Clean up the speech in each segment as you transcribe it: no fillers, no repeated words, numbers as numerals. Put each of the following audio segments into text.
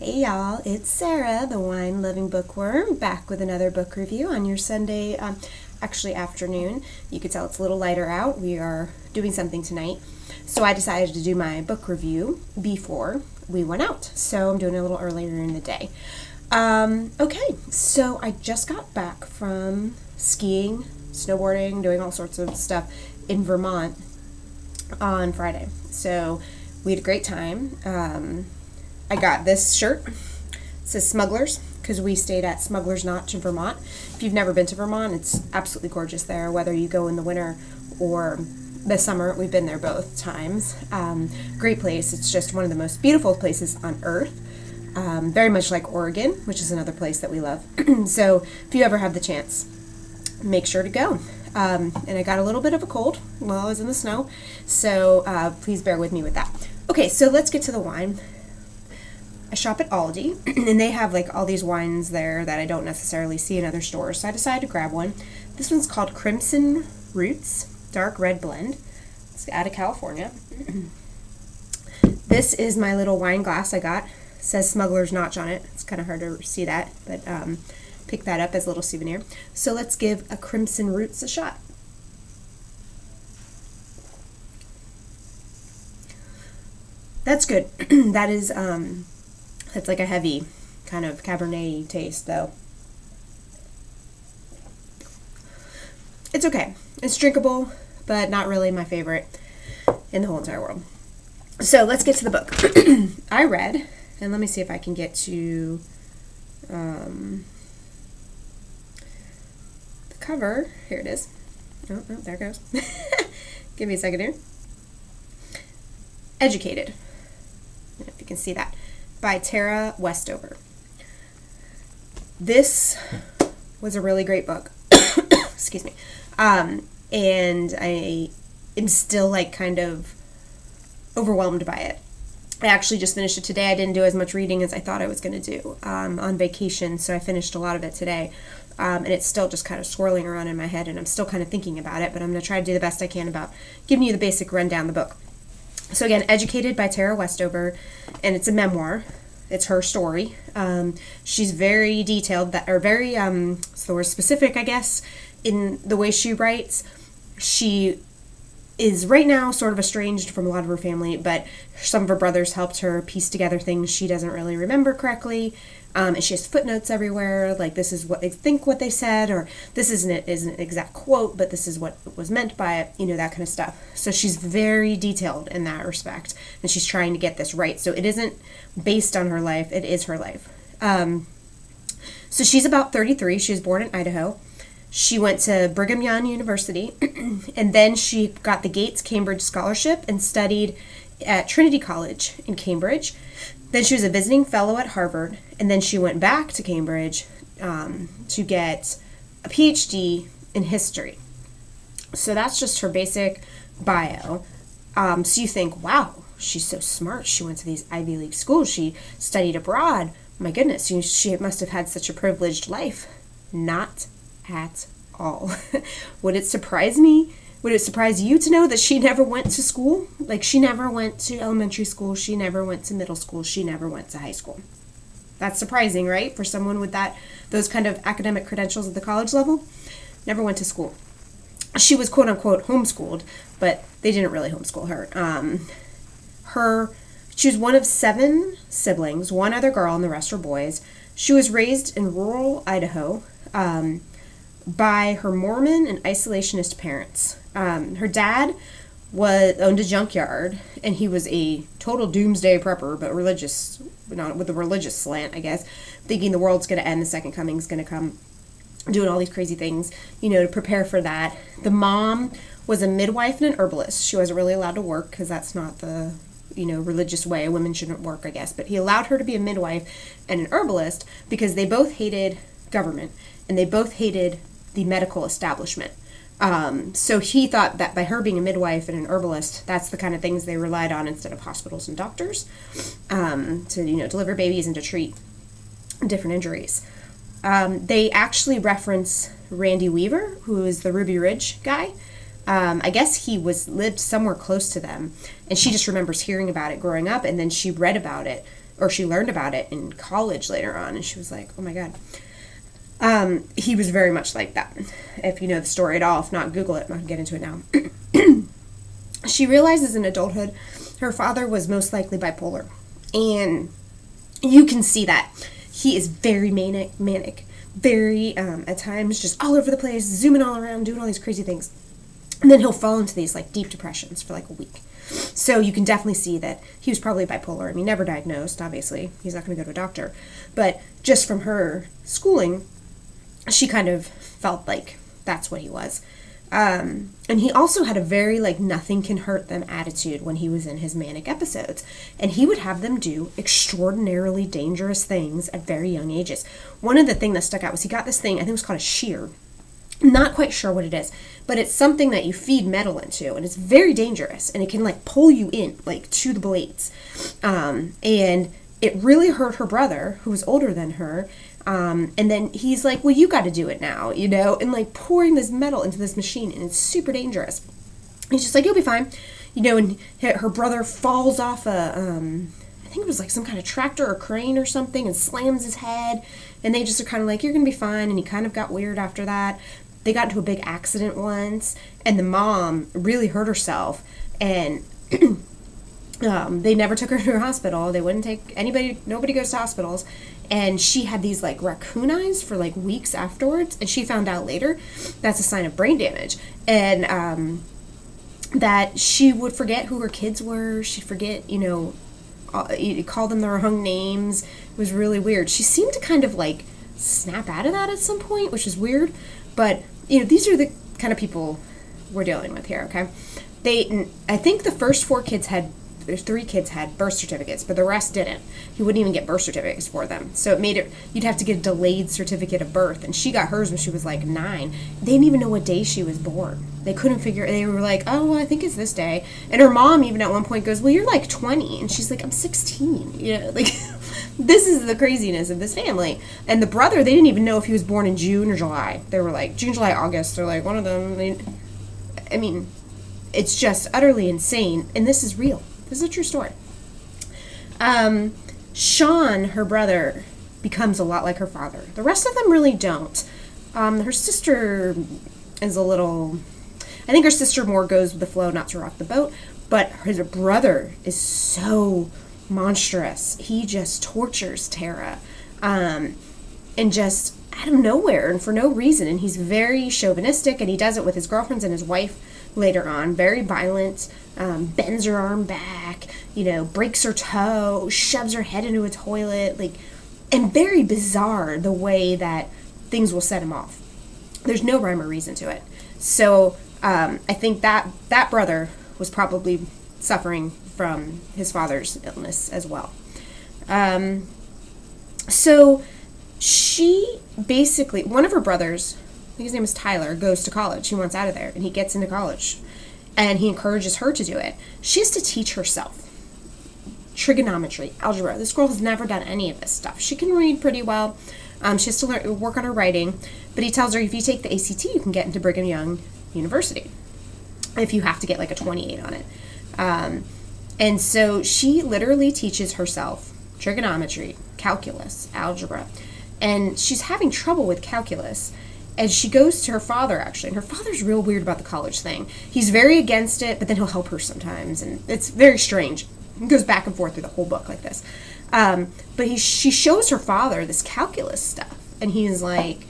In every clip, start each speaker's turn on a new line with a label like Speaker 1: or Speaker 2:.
Speaker 1: Hey y'all, it's Sarah, the wine-loving bookworm, back with another book review on your Sunday, actually afternoon. You could tell it's a little lighter out. We are doing something tonight. So I decided to do my book review before we went out. So I'm doing it a little earlier in the day. Okay, so I just got back from skiing, snowboarding, doing all sorts of stuff in Vermont on Friday. So we had a great time. I got this shirt. It says Smugglers because we stayed at Smuggler's Notch in Vermont. If you've never been to Vermont, it's absolutely gorgeous there, whether you go in the winter or the summer. We've been there both times. Great place. It's just one of the most beautiful places on earth. Very much like Oregon, which is another place that we love. So if you ever have the chance, make sure to go. And I got a little bit of a cold while I was in the snow, so please bear with me with that. Okay, so let's get to the wine. I shop at Aldi, and they have like all these wines there that I don't necessarily see in other stores, so I decided to grab one. This one's called Crimson Roots Dark Red Blend. It's out of California. This is my little wine glass I got. It says Smuggler's Notch on it. It's kind of hard to see that, but pick that up as a little souvenir. So let's give a Crimson Roots a shot. That's good. That is it's like a heavy kind of Cabernet taste, though. It's okay. It's drinkable, but not really my favorite in the whole entire world. So let's get to the book. I read, and let me see if I can get to the cover. Here it is. Oh, there it goes. Give me a second here. Educated. I don't know if you can see that. By Tara Westover. This was a really great book. Excuse me. And I am still like kind of overwhelmed by it. I actually just finished it today. I didn't do as much reading as I thought I was going to do on vacation, so I finished a lot of it today. And it's still just kind of swirling around in my head, and I'm still kind of thinking about it, but I'm going to try to do the best I can about giving you the basic rundown of the book. So again, Educated by Tara Westover, and it's a memoir. It's her story. She's very detailed, very so we're specific, I guess, in the way she writes. She is right now sort of estranged from a lot of her family, but some of her brothers helped her piece together things she doesn't really remember correctly. And she has footnotes everywhere, like this is what they think what they said, or this isn't an exact quote, but this is what was meant by it, that kind of stuff. So she's very detailed in that respect, and she's trying to get this right. So it isn't based on her life, it is her life. So she's about 33. She was born in Idaho. She went to Brigham Young University, and then she got the Gates Cambridge Scholarship and studied at Trinity College in Cambridge. Then she was a visiting fellow at Harvard, and then she went back to Cambridge to get a PhD in history. So that's just her basic bio. So you think, wow, she's so smart. She went to these Ivy League schools. She studied abroad. My goodness, she must have had such a privileged life. Not at all. Would it surprise me? Would it surprise you to know that she never went to school? Like, she never went to elementary school. She never went to middle school. She never went to high school. That's surprising, right? For someone with those kind of academic credentials at the college level. Never went to school. She was quote unquote homeschooled, but they didn't really homeschool her. She was one of 7 siblings, 1 other girl and the rest were boys. She was raised in rural Idaho by her Mormon and isolationist parents. Her dad owned a junkyard, and he was a total doomsday prepper, but religious, with a religious slant, I guess, thinking the world's going to end, the second coming's going to come, doing all these crazy things, to prepare for that. The mom was a midwife and an herbalist. She wasn't really allowed to work because that's not the religious way. Women shouldn't work, I guess, but he allowed her to be a midwife and an herbalist because they both hated government and they both hated the medical establishment. So he thought that by her being a midwife and an herbalist, that's the kind of things they relied on instead of hospitals and doctors to deliver babies and to treat different injuries. They actually reference Randy Weaver, who is the Ruby Ridge guy. I guess he lived somewhere close to them, and she just remembers hearing about it growing up, and then she read about it or she learned about it in college later on, and she was like, oh my God. He was very much like that. If you know the story at all, if not, Google it. I'm not going to get into it now. She realizes in adulthood her father was most likely bipolar. And you can see that. He is very manic, very, at times, just all over the place, zooming all around, doing all these crazy things. And then he'll fall into these, like, deep depressions for, like, a week. So you can definitely see that he was probably bipolar. I mean, never diagnosed, obviously. He's not going to go to a doctor. But just from her schooling, she kind of felt like that's what he was. And he also had a very, like, nothing can hurt them attitude when he was in his manic episodes. And he would have them do extraordinarily dangerous things at very young ages. One of the things that stuck out was he got this thing, I think it was called a shear. Not quite sure what it is, but it's something that you feed metal into, and it's very dangerous, and it can, like, pull you in, like, to the blades. And it really hurt her brother, who was older than her. And then he's like, well, you got to do it now, you know, and, like, pouring this metal into this machine, and it's super dangerous. He's just like, you'll be fine, you know, and her brother falls off I think it was like some kind of tractor or crane or something, and slams his head, and they just are kind of like, you're going to be fine, and he kind of got weird after that. They got into a big accident once, and the mom really hurt herself, and they never took her to a hospital. They wouldn't take nobody goes to hospitals. And she had these, like, raccoon eyes for, like, weeks afterwards. And she found out later that's a sign of brain damage. And that she would forget who her kids were. She'd forget, you know, call them the wrong names. It was really weird. She seemed to kind of, like, snap out of that at some point, which is weird. But, you know, these are the kind of people we're dealing with here, okay? I think the first 3 kids had birth certificates, but the rest didn't. He wouldn't even get birth certificates for them. So it made it, you'd have to get a delayed certificate of birth. And she got hers when she was like 9. They didn't even know what day she was born. They couldn't figure, they were like, oh, well, I think it's this day. And her mom even at one point goes, well, you're like 20. And she's like, I'm 16. You know, like, this is the craziness of this family. And the brother, they didn't even know if he was born in June or July. They were like, June, July, August. They're like, one of them. I mean, it's just utterly insane. And this is real. This is a true story. Sean, her brother, becomes a lot like her father. The rest of them really don't. Her sister is a little... I think her sister more goes with the flow, not to rock the boat. But her brother is so monstrous. He just tortures Tara. And just out of nowhere and for no reason. And he's very chauvinistic, and he does it with his girlfriends and his wife later on. Very violent. Bends her arm back, you know, breaks her toe, shoves her head into a toilet, like, and very bizarre the way that things will set him off. There's no rhyme or reason to it. So I think that brother was probably suffering from his father's illness as well. So she basically, one of her brothers, I think his name is Tyler, goes to college. He wants out of there, and he gets into college. And he encourages her to do it. She has to teach herself trigonometry, algebra. This girl has never done any of this stuff. She can read pretty well. She has to work on her writing. But he tells her if you take the ACT, you can get into Brigham Young University. If you have to get like a 28 on it. And so she literally teaches herself trigonometry, calculus, algebra. And she's having trouble with calculus. And she goes to her father, actually, and her father's real weird about the college thing. He's very against it, but then he'll help her sometimes, and it's very strange. He goes back and forth through the whole book like this. But she shows her father this calculus stuff, and she's like,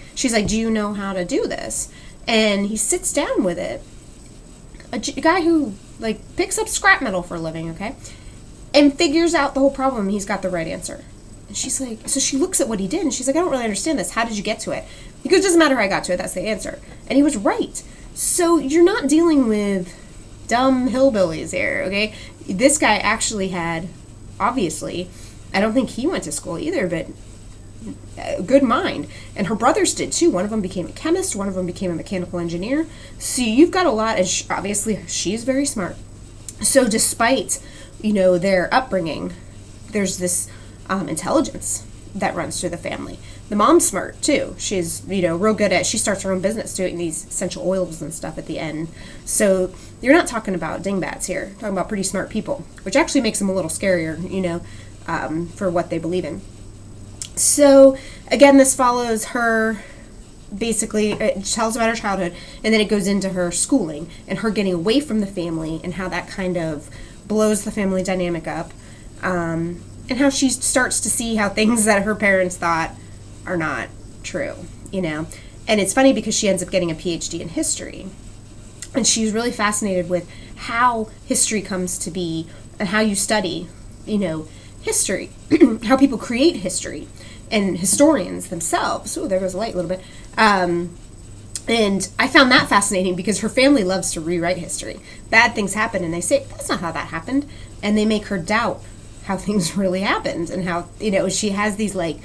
Speaker 1: do you know how to do this? And he sits down with it, a guy who, like, picks up scrap metal for a living, okay, and figures out the whole problem. He's got the right answer. And she's like, so she looks at what he did, and she's like, I don't really understand this. How did you get to it? He goes, doesn't matter how I got to it, that's the answer. And he was right. So you're not dealing with dumb hillbillies here, okay? This guy actually had, obviously, I don't think he went to school either, but a good mind. And her brothers did too. One of them became a chemist, one of them became a mechanical engineer. So you've got a lot, and obviously she's very smart. So despite, you know, their upbringing, there's this intelligence that runs through the family. The mom's smart too. She's, you know, real good she starts her own business doing these essential oils and stuff at the end. So you're not talking about dingbats here. You're talking about pretty smart people, which actually makes them a little scarier, you know. for what they believe in. So, again, this follows her, basically, it tells about her childhood, and then it goes into her schooling and her getting away from the family and how that kind of blows the family dynamic up, and how she starts to see how things that her parents thought are not true, you know. And it's funny because she ends up getting a PhD in history, and she's really fascinated with how history comes to be and how you study, you know, history, how people create history, and historians themselves. Oh, there goes the light a little bit. And I found that fascinating because her family loves to rewrite history. Bad things happen, and they say, that's not how that happened. And they make her doubt how things really happened, and how, you know, she has these, like,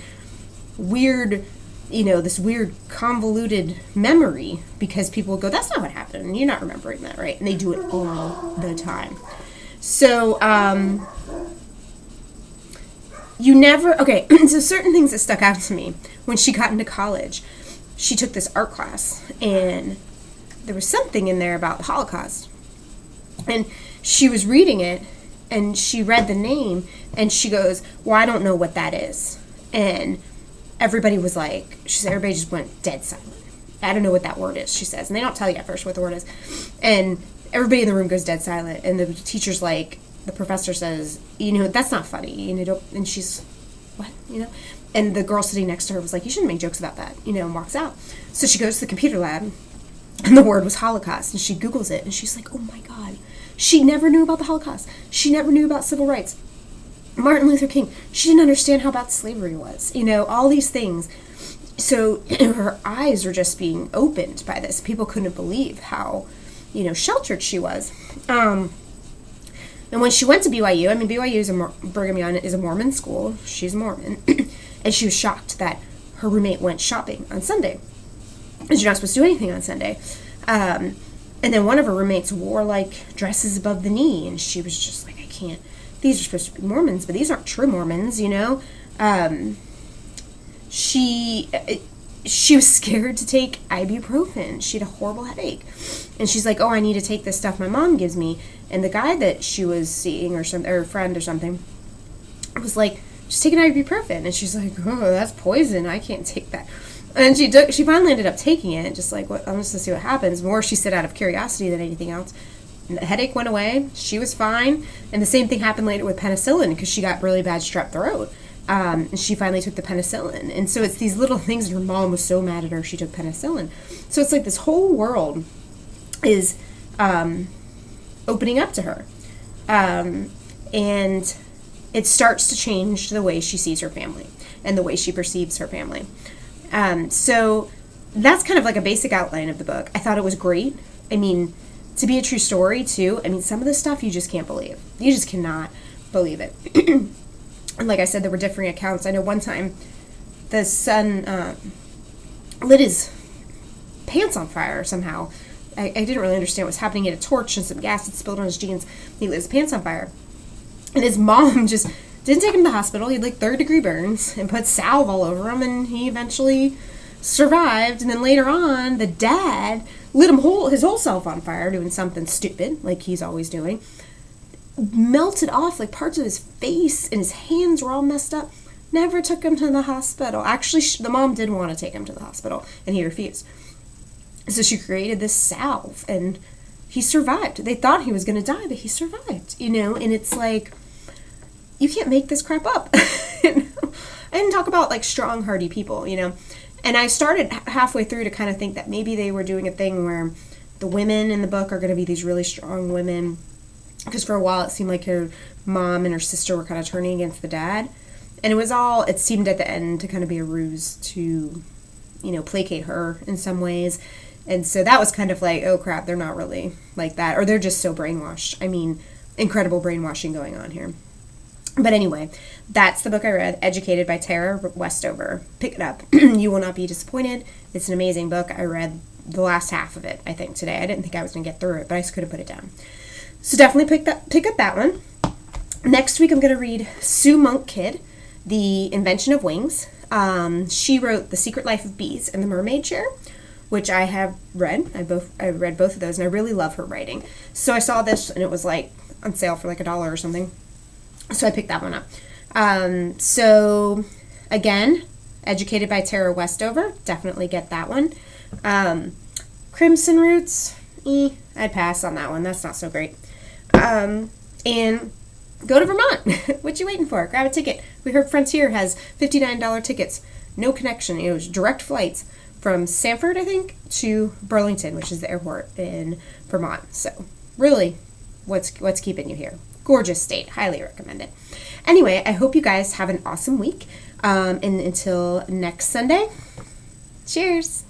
Speaker 1: weird, you know, this weird convoluted memory because people go, that's not what happened, and you're not remembering that, right? And they do it all the time. So, so certain things that stuck out to me when she got into college. She took this art class, and there was something in there about the Holocaust. And she was reading it, and she read the name, and she goes, well, I don't know what that is. And everybody was like, she said, everybody just went dead silent. I don't know what that word is, she says. And they don't tell you at first what the word is. And everybody in the room goes dead silent. And the teacher's like, the professor says, you know, that's not funny. You know, and she's, what? You know? And the girl sitting next to her was like, you shouldn't make jokes about that, you know, and walks out. So she goes to the computer lab, and the word was Holocaust. And she Googles it, and she's like, oh my God. She never knew about the Holocaust. She never knew about civil rights. Martin Luther King. She didn't understand how bad slavery was. You know, all these things. So her eyes were just being opened by this. People couldn't believe how, you know, sheltered she was. And when she went to BYU, I mean, BYU is Brigham Young is a Mormon school. She's Mormon. And she was shocked that her roommate went shopping on Sunday. And you're not supposed to do anything on Sunday. And then one of her roommates wore, like, dresses above the knee. And she was just like, I can't. These are supposed to be Mormons, but these aren't true Mormons, you know? She was scared to take ibuprofen. She had a horrible headache. And she's like, oh, I need to take this stuff my mom gives me. And the guy that she was seeing, or a friend or something, was like, just take an ibuprofen. And she's like, oh, that's poison. I can't take that. And she finally ended up taking it, just like, what, I'm just going to see what happens. More she said out of curiosity than anything else. And the headache went away. She was fine. And the same thing happened later with penicillin because she got really bad strep throat. And she finally took the penicillin. And so it's these little things, and her mom was so mad at her she took penicillin. So it's like this whole world is opening up to her. And it starts to change the way she sees her family and the way she perceives her family. So that's kind of like a basic outline of the book. I thought it was great. I mean, to be a true story, too, I mean, some of the stuff you just can't believe. You just cannot believe it. And like I said, there were differing accounts. I know one time the son lit his pants on fire somehow. I didn't really understand what was happening. He had a torch and some gas had spilled on his jeans. He lit his pants on fire. And his mom just didn't take him to the hospital. He had like third-degree burns and put salve all over him, and he eventually survived. And then later on, the dad lit his whole self on fire doing something stupid, like he's always doing. Melted off like parts of his face, and his hands were all messed up. Never took him to the hospital. Actually, the mom did want to take him to the hospital, and he refused. So she created this salve, and he survived. They thought he was going to die, but he survived, you know? And it's like, you can't make this crap up. I didn't talk about, like, strong, hardy people, you know? And I started halfway through to kind of think that maybe they were doing a thing where the women in the book are going to be these really strong women. Because for a while it seemed like her mom and her sister were kind of turning against the dad. And it seemed at the end to kind of be a ruse to, you know, placate her in some ways. And so that was kind of like, oh crap, they're not really like that. Or they're just so brainwashed. I mean, incredible brainwashing going on here. But anyway, that's the book I read, Educated by Tara Westover. Pick it up. You will not be disappointed. It's an amazing book. I read the last half of it, I think, today. I didn't think I was going to get through it, but I just couldn't put it down. So definitely pick up that one. Next week I'm going to read Sue Monk Kidd, The Invention of Wings. She wrote The Secret Life of Bees and The Mermaid Chair, which I have read. I read both of those, and I really love her writing. So I saw this, and it was like on sale for like $1 or something. So I picked that one up. So again, Educated by Tara Westover, definitely get that one. Crimson Roots, I'd pass on that one. That's not so great. And go to Vermont. What you waiting for? Grab a ticket. We heard Frontier has $59 tickets. No connection. It was direct flights from Sanford, I think, to Burlington, which is the airport in Vermont. So really, what's keeping you here? Gorgeous state. Highly recommend it. Anyway, I hope you guys have an awesome week. And until next Sunday, cheers.